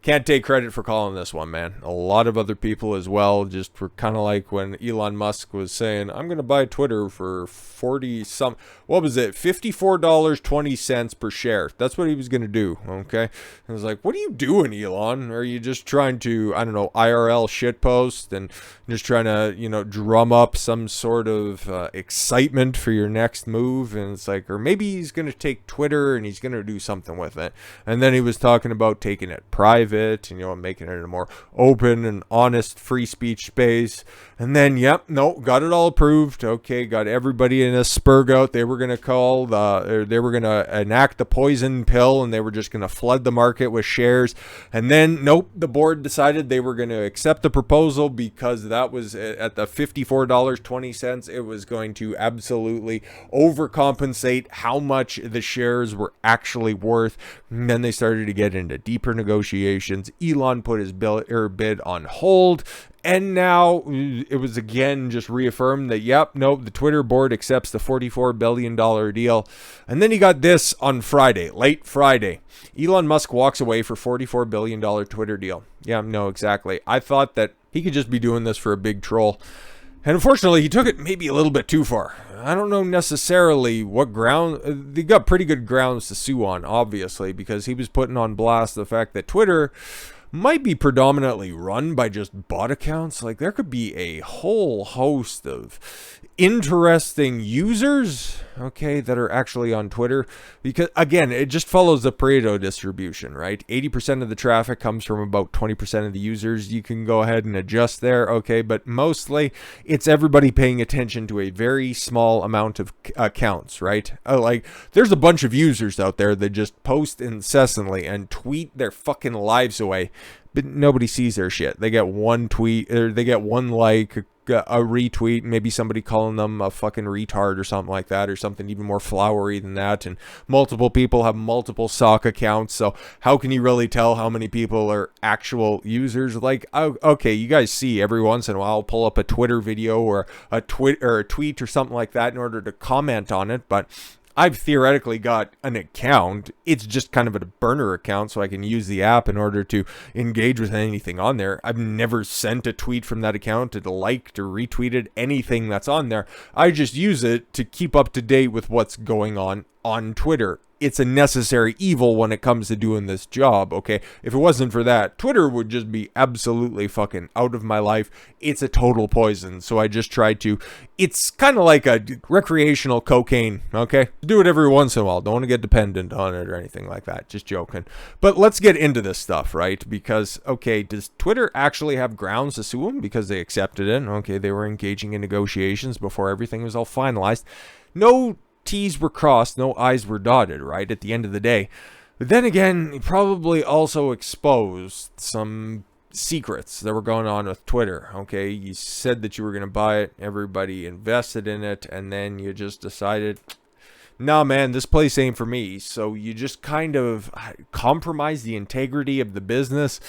Can't take credit for calling this one, man. A lot of other people as well just were kind of like when Elon Musk was saying, I'm going to buy Twitter for 40 some, what was it? $54.20 per share. That's what he was going to do. Okay. And I was like, what are you doing, Elon? Are you just trying to, I don't know, IRL shitpost and just trying to, drum up some sort of excitement for your next move? And it's like, or maybe he's going to take Twitter and he's going to do something with it. And then he was talking about taking it private and making it a more open and honest free speech space. And then got it all approved. Okay, got everybody in a spurg out. They were going to they were going to enact the poison pill, and they were just going to flood the market with shares. And then the board decided they were going to accept the proposal because that was at the $54.20. It was going to absolutely overcompensate how much the shares were actually worth. And then they started to get into deeper negotiations. Elon put his bid on hold, and now it was again just reaffirmed that the Twitter board accepts the $44 billion deal. And then he got this on Friday, late Friday. Elon Musk walks away for $44 billion Twitter deal. Yeah, no, exactly. I thought that he could just be doing this for a big troll. And unfortunately, he took it maybe a little bit too far. I don't know necessarily what ground. They got pretty good grounds to sue on, obviously, because he was putting on blast the fact that Twitter might be predominantly run by just bot accounts. Like, there could be a whole host of interesting users, that are actually on Twitter. Because, again, it just follows the Pareto distribution, right? 80% of the traffic comes from about 20% of the users. You can go ahead and adjust there, but mostly it's everybody paying attention to a very small amount of accounts, right? There's a bunch of users out there that just post incessantly and tweet their fucking lives away, but nobody sees their shit. They get one tweet, or they get one like, a retweet, maybe somebody calling them a fucking retard or something like that, or something even more flowery than that. And multiple people have multiple sock accounts, so how can you really tell how many people are actual users? You guys see every once in a while I'll pull up a Twitter video or a tweet or something like that in order to comment on it, but I've theoretically got an account. It's just kind of a burner account, so I can use the app in order to engage with anything on there. I've never sent a tweet from that account, to liked or retweeted anything that's on there. I just use it to keep up to date with what's going on Twitter. It's a necessary evil when it comes to doing this job, okay? If it wasn't for that, Twitter would just be absolutely fucking out of my life. It's a total poison, so I just try to... It's kind of like a recreational cocaine, okay? Do it every once in a while. Don't want to get dependent on it or anything like that. Just joking. But let's get into this stuff, right? Because, does Twitter actually have grounds to sue them because they accepted it? Okay, they were engaging in negotiations before everything was all finalized. No T's were crossed, no I's were dotted, right, at the end of the day. But then again, he probably also exposed some secrets that were going on with Twitter, okay? You said that you were going to buy it, everybody invested in it, and then you just decided, nah, man, this place ain't for me. So you just kind of compromise the integrity of the business.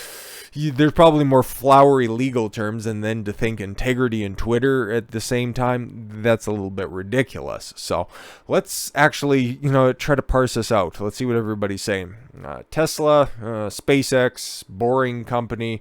There's probably more flowery legal terms, and then to think integrity in Twitter at the same time, that's a little bit ridiculous. So let's actually, try to parse this out. Let's see what everybody's saying. Tesla, SpaceX, Boring Company,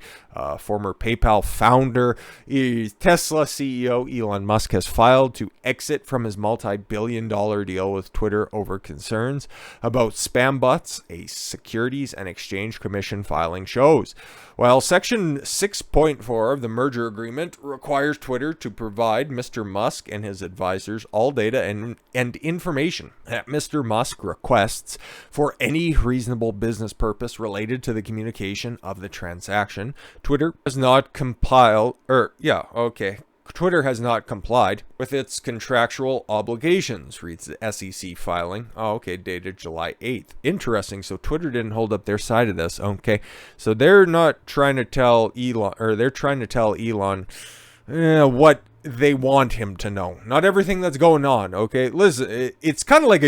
former PayPal founder, Tesla CEO Elon Musk has filed to exit from his multi-billion-dollar deal with Twitter over concerns about spam bots, a Securities and Exchange Commission filing shows. While Section 6.4 of the merger agreement requires Twitter to provide Mr. Musk and his advisors all data and information that Mr. Musk requests for any reasonable business purpose related to the communication of the transaction, Twitter has not Twitter has not complied with its contractual obligations, reads the SEC filing. Dated July 8th. Interesting. So Twitter didn't hold up their side of this. Okay. So they're not trying to tell Elon, or they're trying to tell Elon what they want him to know, not everything that's going on. Okay, listen, it's kind of like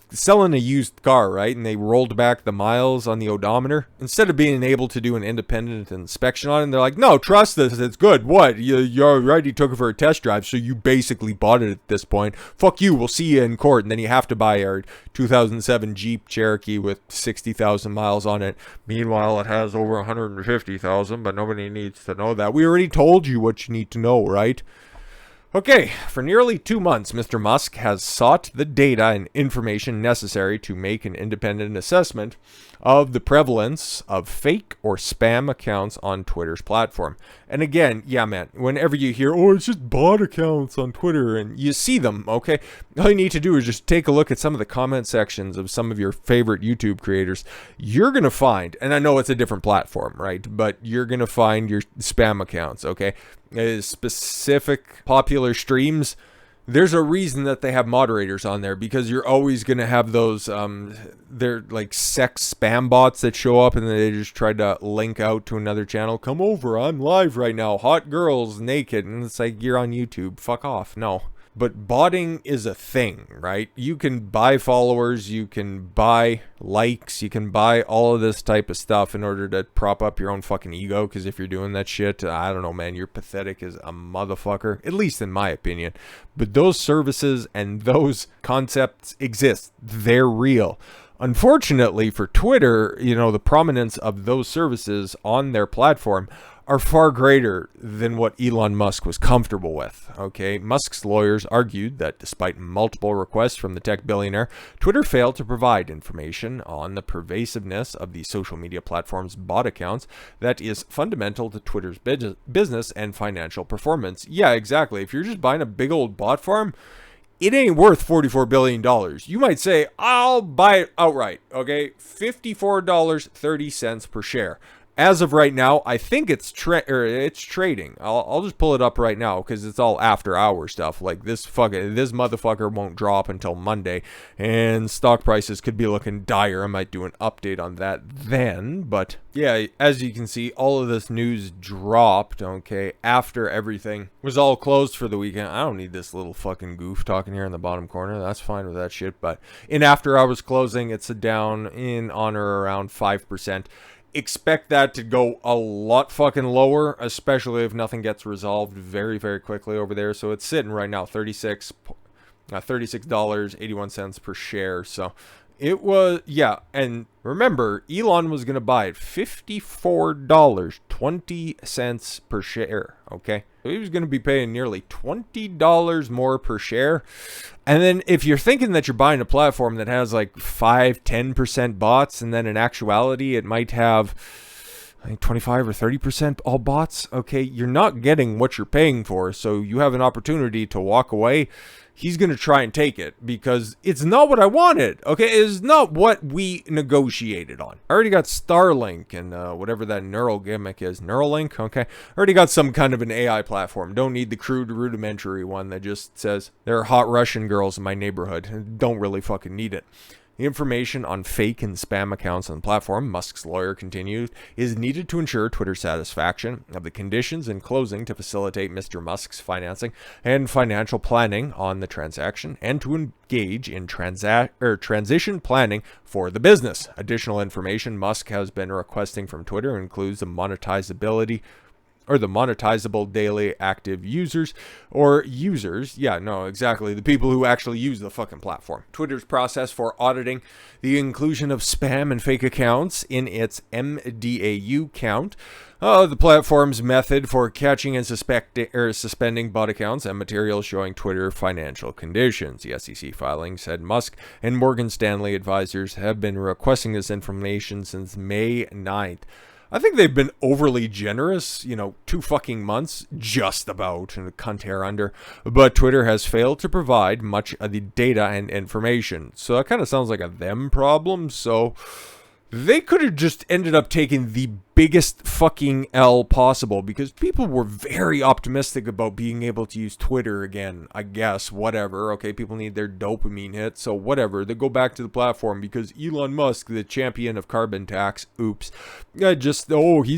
selling a used car, right? And they rolled back the miles on the odometer instead of being able to do an independent inspection on it. And they're like, no, trust this, it's good. What? You already took it for a test drive, so you basically bought it at this point. Fuck you, we'll see you in court. And then you have to buy our 2007 Jeep Cherokee with 60,000 miles on it. Meanwhile, it has over 150,000, but nobody needs to know that. We already told you what you need to know, right? Okay, for nearly 2 months, Mr. Musk has sought the data and information necessary to make an independent assessment of the prevalence of fake or spam accounts on Twitter's platform. And again, yeah, man, whenever you hear, oh, it's just bot accounts on Twitter, and you see them, okay, all you need to do is just take a look at some of the comment sections of some of your favorite YouTube creators. You're going to find, and I know it's a different platform, right, but you're going to find your spam accounts, okay? Specific popular streams, there's a reason that they have moderators on there, because you're always going to have those they're like sex spam bots that show up and they just try to link out to another channel. Come over, I'm live right now, hot girls naked, and it's like, you're on YouTube, fuck off. No. But botting is a thing, right? You can buy followers, you can buy likes, you can buy all of this type of stuff in order to prop up your own fucking ego, because if you're doing that shit, I don't know, man, you're pathetic as a motherfucker, at least in my opinion. But those services and those concepts exist. They're real. Unfortunately for Twitter, the prominence of those services on their platform are far greater than what Elon Musk was comfortable with. Okay, Musk's lawyers argued that despite multiple requests from the tech billionaire, Twitter failed to provide information on the pervasiveness of the social media platform's bot accounts that is fundamental to Twitter's business and financial performance. Yeah, exactly. If you're just buying a big old bot farm, it ain't worth $44 billion. You might say, I'll buy it outright, okay? $54.30 per share. As of right now, I think it's trading. I'll just pull it up right now because it's all after hour stuff. Like this motherfucker won't drop until Monday, and stock prices could be looking dire. I might do an update on that then. But yeah, as you can see, all of this news dropped, okay, after everything was all closed for the weekend. I don't need this little fucking goof talking here in the bottom corner. That's fine with that shit. But in after hours closing, it's down on or around 5%. Expect that to go a lot fucking lower, especially if nothing gets resolved very, very quickly over there. So it's sitting right now $36.81 per share. So it was, yeah. And remember, Elon was going to buy it $54.20 per share. Okay. So he was going to be paying nearly $20 more per share. And then if you're thinking that you're buying a platform that has like 5-10% bots, and then in actuality it might have, I think, 25 or 30% all bots, okay, you're not getting what you're paying for. So you have an opportunity to walk away. He's going to try and take it because it's not what I wanted, okay? It's not what we negotiated on. I already got Starlink and whatever that neural gimmick is. Neuralink, okay? I already got some kind of an AI platform. Don't need the crude, rudimentary one that just says, there are hot Russian girls in my neighborhood. Don't really fucking need it. The information on fake and spam accounts on the platform, Musk's lawyer continued, is needed to ensure Twitter's satisfaction of the conditions in closing to facilitate Mr. Musk's financing and financial planning on the transaction, and to engage in transition planning for the business. Additional information Musk has been requesting from Twitter includes the monetizable daily active users, or users, yeah, no, exactly, the people who actually use the fucking platform. Twitter's process for auditing the inclusion of spam and fake accounts in its MDAU count, the platform's method for catching and suspending bot accounts, and materials showing Twitter financial conditions. The SEC filing said Musk and Morgan Stanley advisors have been requesting this information since May 9th. I think they've been overly generous, 2 fucking months, just about, and a cunt hair under. But Twitter has failed to provide much of the data and information. So that kind of sounds like a them problem. So they could have just ended up taking the biggest fucking L possible, because people were very optimistic about being able to use Twitter again, I guess, whatever. Okay, people need their dopamine hit, so whatever. They go back to the platform because Elon Musk, the champion of carbon tax, he's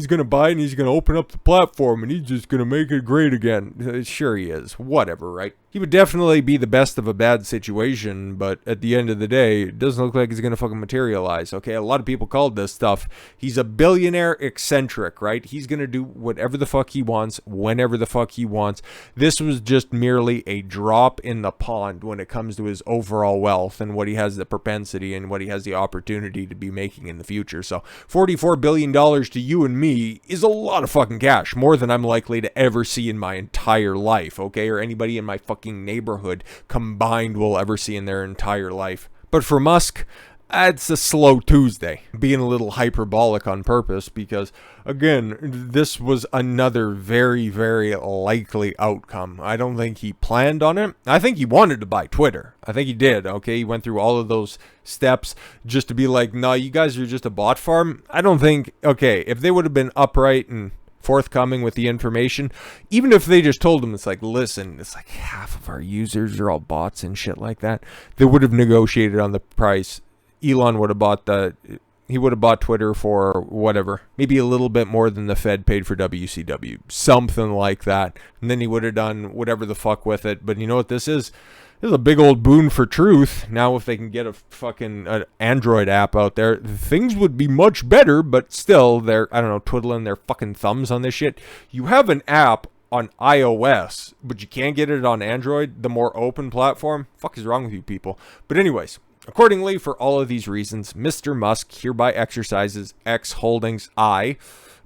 gonna buy and he's gonna open up the platform and he's just gonna make it great again. Sure he is, whatever, right? He would definitely be the best of a bad situation, but at the end of the day, it doesn't look like he's gonna fucking materialize, okay? A lot of people called this stuff. He's a billionaire eccentric, right? He's gonna do whatever the fuck he wants, whenever the fuck he wants. This was just merely a drop in the pond when it comes to his overall wealth and what he has the propensity and what he has the opportunity to be making in the future. So $44 billion to you and me is a lot of fucking cash, more than I'm likely to ever see in my entire life, okay? Or anybody in my fucking neighborhood combined will ever see in their entire life. But for Musk, it's a slow Tuesday, being a little hyperbolic on purpose, because again, this was another very, very likely outcome. I don't think he planned on it. I think he wanted to buy Twitter. I think he did, okay? He went through all of those steps just to be like, no, you guys are just a bot farm. I don't think, okay, if they would have been upright and forthcoming with the information, even if they just told him, it's like, listen, it's like half of our users are all bots and shit like that, they would have negotiated on the price. Elon would have bought Twitter for whatever, maybe a little bit more than the Fed paid for WCW, something like that, and then he would have done whatever the fuck with it. But you know what this is? This is a big old boon for truth. Now if they can get a fucking Android app out there, things would be much better, but still, they're, I don't know, twiddling their fucking thumbs on this shit. You have an app on iOS, but you can't get it on Android, the more open platform. Fuck is wrong with you people? But anyways, accordingly, for all of these reasons, Mr. Musk hereby exercises X Holdings I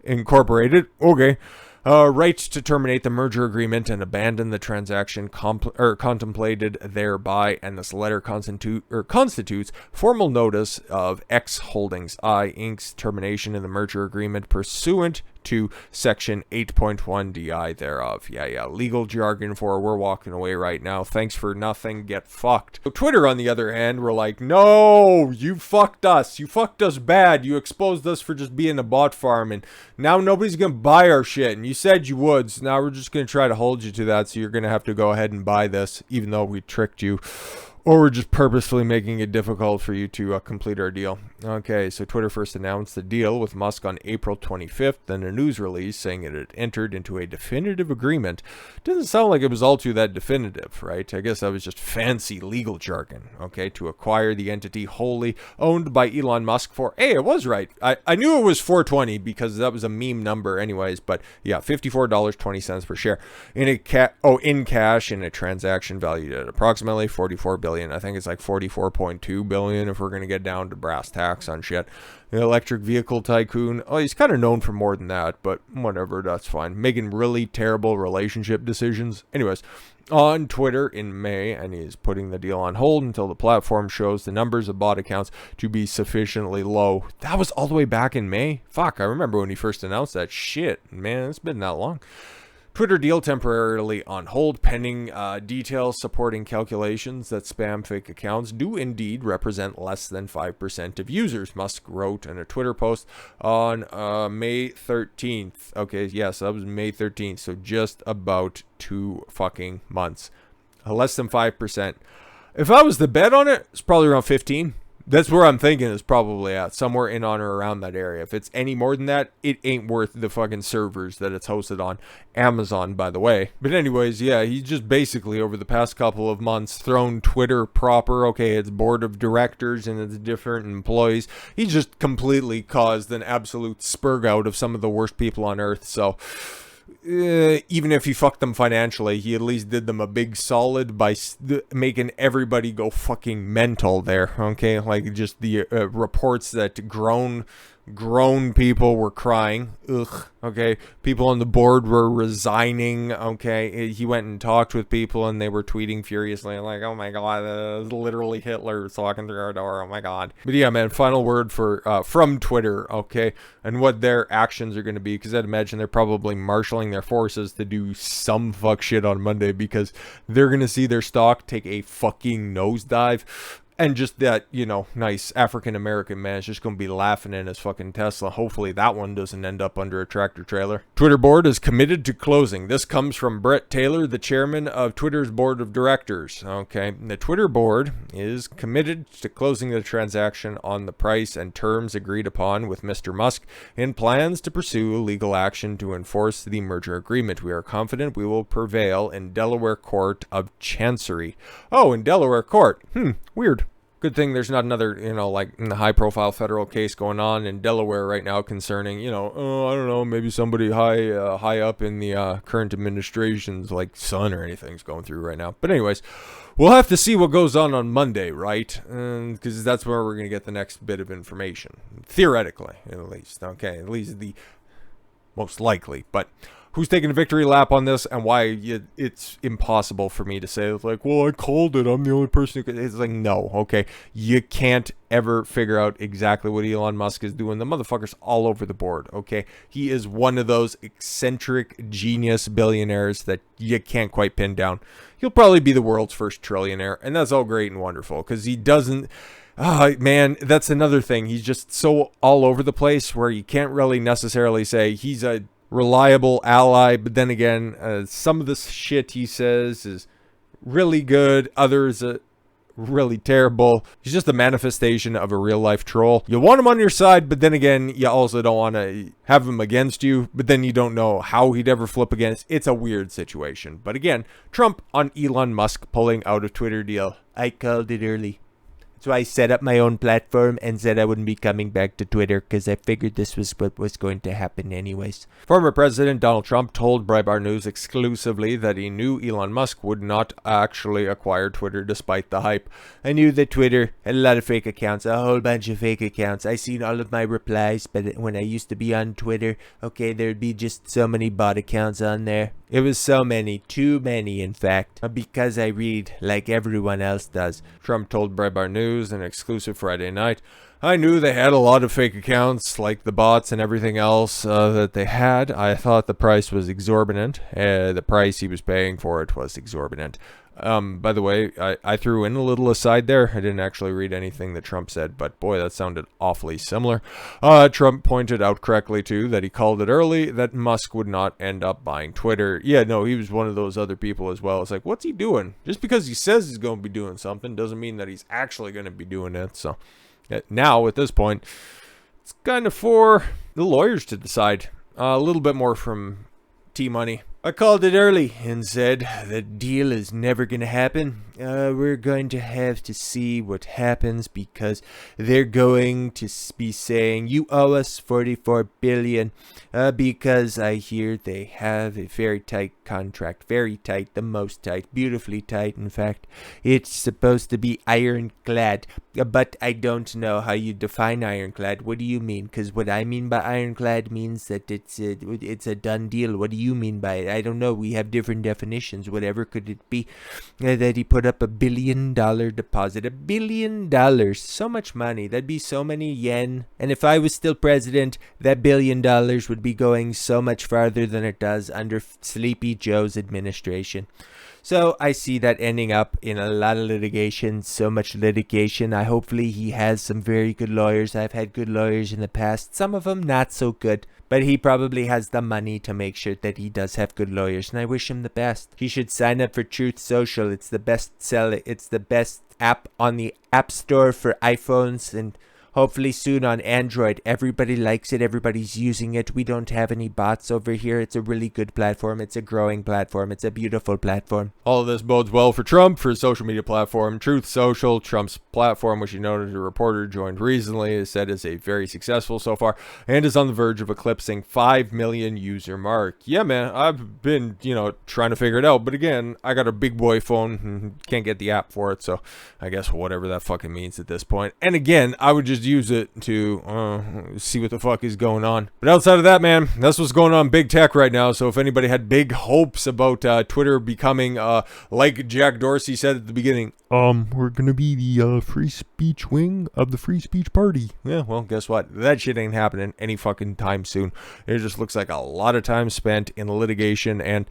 Incorporated, okay, right to terminate the merger agreement and abandon the transaction contemplated thereby, and this letter constitutes formal notice of X Holdings I Inc.'s termination in the merger agreement pursuant to Section 8.1 DI thereof. Yeah, legal jargon for we're walking away right now. Thanks for nothing. Get fucked. So Twitter, on the other hand, were like, no, you fucked us. You fucked us bad. You exposed us for just being a bot farm, and now nobody's going to buy our shit, and you said you would, so now we're just going to try to hold you to that, so you're going to have to go ahead and buy this, even though we tricked you. Or we're just purposefully making it difficult for you to complete our deal. Okay, so Twitter first announced the deal with Musk on April 25th in a news release saying it had entered into a definitive agreement. Doesn't sound like it was all too that definitive, right? I guess that was just fancy legal jargon, okay, to acquire the entity wholly owned by Elon Musk for, hey, it was right. I knew it was 420 because that was a meme number anyways, but yeah, $54.20 per share in cash in a transaction valued at approximately $44 billion. I think it's like 44.2 billion if we're going to get down to brass tacks on shit. The electric vehicle tycoon, oh, he's kind of known for more than that, but whatever, that's fine. Making really terrible relationship decisions. Anyways, on Twitter in May, and he's putting the deal on hold until the platform shows the numbers of bot accounts to be sufficiently low. That was all the way back in May? Fuck, I remember when he first announced that shit. Man, it's been that long. Twitter deal temporarily on hold pending details supporting calculations that spam fake accounts do indeed represent less than 5% of users, Musk wrote in a Twitter post on May 13th. Okay, yes, that was May 13th, so just about 2 fucking months. Less than 5%. If I was to bet on it, it's probably around 15. That's where I'm thinking is probably at, somewhere in on or around that area. If it's any more than that, it ain't worth the fucking servers that it's hosted on. Amazon, by the way. But anyways, yeah, he's just basically over the past couple of months thrown Twitter proper. Okay, it's board of directors and it's different employees. He just completely caused an absolute spurg out of some of the worst people on earth. So even if he fucked them financially, he at least did them a big solid by making everybody go fucking mental there, okay? Like, just the reports that grown people were crying. Ugh. Okay. People on the board were resigning. Okay. He went and talked with people and they were tweeting furiously like, oh my God, literally Hitler walking through our door. Oh my God. But yeah, man, final word from Twitter. Okay. And what their actions are going to be, because I'd imagine they're probably marshaling their forces to do some fuck shit on Monday because they're going to see their stock take a fucking nosedive. And just that, nice African-American man is just going to be laughing in his fucking Tesla. Hopefully that one doesn't end up under a tractor trailer. Twitter board is committed to closing. This comes from Brett Taylor, the chairman of Twitter's board of directors. Okay, the Twitter board is committed to closing the transaction on the price and terms agreed upon with Mr. Musk and plans to pursue legal action to enforce the merger agreement. We are confident we will prevail in Delaware Court of Chancery. Oh, in Delaware Court. Weird. Good thing there's not another, high-profile federal case going on in Delaware right now concerning, I don't know, maybe somebody high up in the current administration's, son or anything's going through right now. But anyways, we'll have to see what goes on Monday, right? Because that's where we're going to get the next bit of information. Theoretically, at least. Okay, at least the most likely. But who's taking a victory lap on this and why it's impossible for me to say, well, I called it. I'm the only person who could. It's no, okay? You can't ever figure out exactly what Elon Musk is doing. The motherfucker's all over the board, okay? He is one of those eccentric genius billionaires that you can't quite pin down. He'll probably be the world's first trillionaire, and that's all great and wonderful because he doesn't. Man, that's another thing. He's just so all over the place where you can't really necessarily say he's a reliable ally, but then again, some of the shit he says is really good, others really terrible. He's just a manifestation of a real life troll. You want him on your side, but then again, you also don't want to have him against you, but then you don't know how he'd ever flip against. It's a weird situation. But again, Trump on Elon Musk pulling out of Twitter deal. I called it early. So I set up my own platform and said I wouldn't be coming back to Twitter because I figured this was what was going to happen anyways. Former President Donald Trump told Breitbart News exclusively that he knew Elon Musk would not actually acquire Twitter despite the hype. I knew that Twitter had a lot of fake accounts, a whole bunch of fake accounts. I seen all of my replies, but when I used to be on Twitter, okay, there'd be just so many bot accounts on there. It was so many, too many in fact, because I read like everyone else does. Trump told Breitbart News in exclusive Friday night, I knew they had a lot of fake accounts like the bots and everything else that they had. I thought the price was exorbitant. The price he was paying for it was exorbitant. By the way, I threw in a little aside there. I didn't actually read anything that Trump said, but boy, that sounded awfully similar. Trump pointed out correctly, too, that he called it early, that Musk would not end up buying Twitter. Yeah, no, he was one of those other people as well. It's like, what's he doing? Just because he says he's going to be doing something doesn't mean that he's actually going to be doing it. So now, at this point, it's kind of for the lawyers to decide. A little bit more from T-Money. I called it early and said the deal is never going to happen. We're going to have to see what happens because they're going to be saying you owe us $44 billion because I hear they have a very tight contract, very tight, the most tight, beautifully tight. In fact, it's supposed to be ironclad, but I don't know how you define ironclad. What do you mean? Because what I mean by ironclad means that it's a done deal. What do you mean by it? I don't know. We have different definitions. Whatever could it be that he put up $1 billion deposit? $1 billion. So much money. That'd be so many yen. And if I was still president, that $1 billion would be going so much farther than it does under Sleepy Joe's administration. So I see that ending up in a lot of litigation, so much litigation. Hopefully he has some very good lawyers. I've had good lawyers in the past, some of them not so good. But he probably has the money to make sure that he does have good lawyers, and I wish him the best. He should sign up for Truth Social. It's the best seller. It's the best app on the App Store for iPhones, and hopefully soon on Android. Everybody likes it. Everybody's using it. We don't have any bots over here. It's a really good platform. It's a growing platform. It's a beautiful platform. All of this bodes well for Trump, for his social media platform, Truth Social. Trump's platform, which he noted a reporter joined recently, is said is a very successful so far and is on the verge of eclipsing 5 million user mark. Yeah, man, I've been, trying to figure it out. But again, I got a big boy phone and can't get the app for it. So I guess whatever that fucking means at this point. And again, I would just use it to see what the fuck is going on. But outside of that, man, that's what's going on in big tech right now. So if anybody had big hopes about Twitter becoming, like Jack Dorsey said at the beginning, we're gonna be the free speech wing of the free speech party. Yeah, well, guess what? That shit ain't happening any fucking time soon. It just looks like a lot of time spent in litigation, and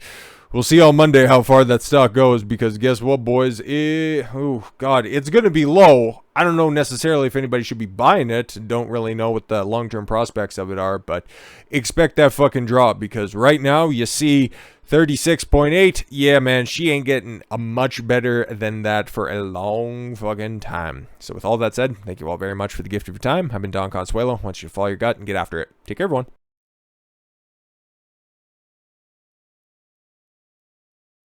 we'll see on Monday how far that stock goes, because guess what, boys? Oh, God, it's going to be low. I don't know necessarily if anybody should be buying it. Don't really know what the long-term prospects of it are, but expect that fucking drop, because right now you see 36.8. Yeah, man, she ain't getting a much better than that for a long fucking time. So with all that said, thank you all very much for the gift of your time. I've been Don Consuelo. I want you to follow your gut and get after it. Take care, everyone.